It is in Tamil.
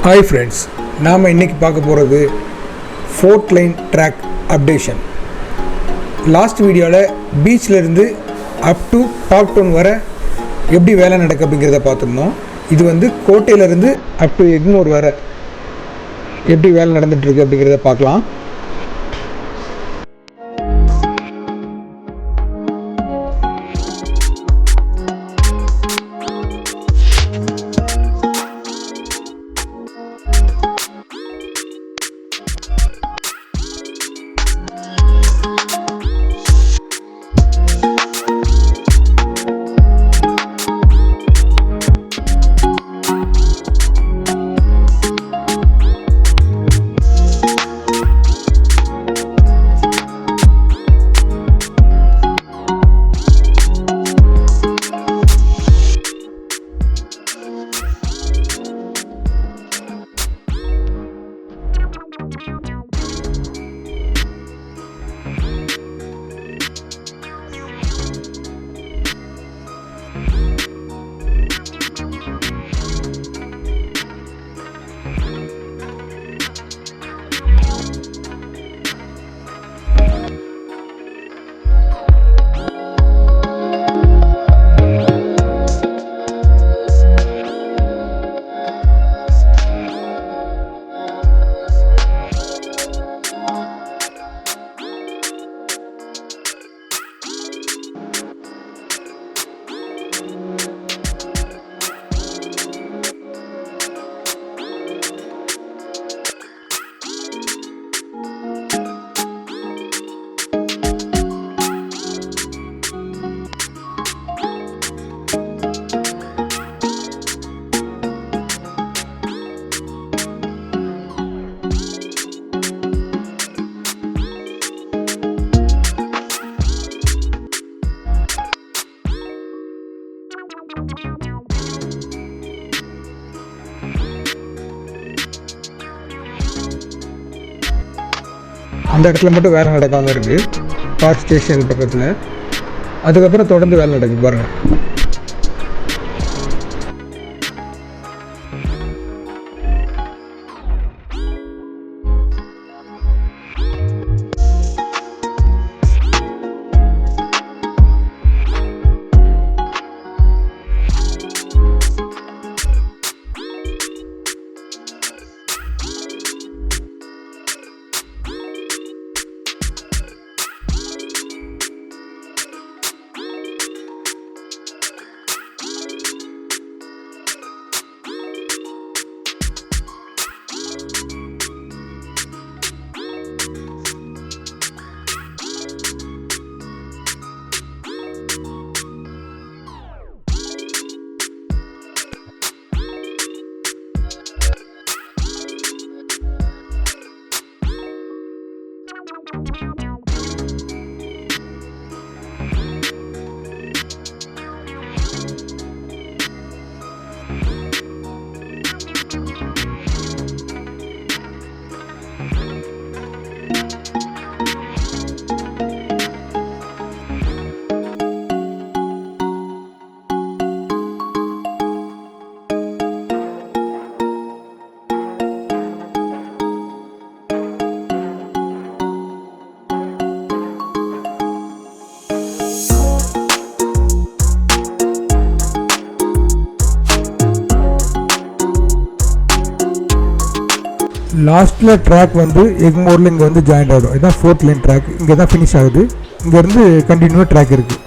ஹாய் ஃப்ரெண்ட்ஸ், நாம் இன்றைக்கி பார்க்க போகிறது 4th line track updation. Last வீடியோவில் பீச்சிலேருந்து அப் டு பார்க் டவுன் வர எப்படி வேலை நடக்கு அப்படிங்கிறத பார்த்துருந்தோம். இது வந்து கோட்டையிலேருந்து அப் டு எக்மோர் வர எப்படி வேலை நடந்துகிட்ருக்கு அப்படிங்கிறத பார்க்கலாம். அந்த இடத்துல மட்டும் வேலை நடக்காமல் இருக்குது, பார்க் ஸ்டேஷன் பக்கத்தில். அதுக்கப்புறம் தொடர்ந்து வேலை நடக்குது பாருங்கள். லாஸ்ட்டில் ட்ராக் வந்து எக்மோரில் இங்கே வந்து ஜாயின் ஆகிடும். இதுதான் 4th லைன் ட்ராக். இங்கே தான் ஃபினிஷ் ஆகுது. இங்கேருந்து கண்டினியூவாக ட்ராக் இருக்குது.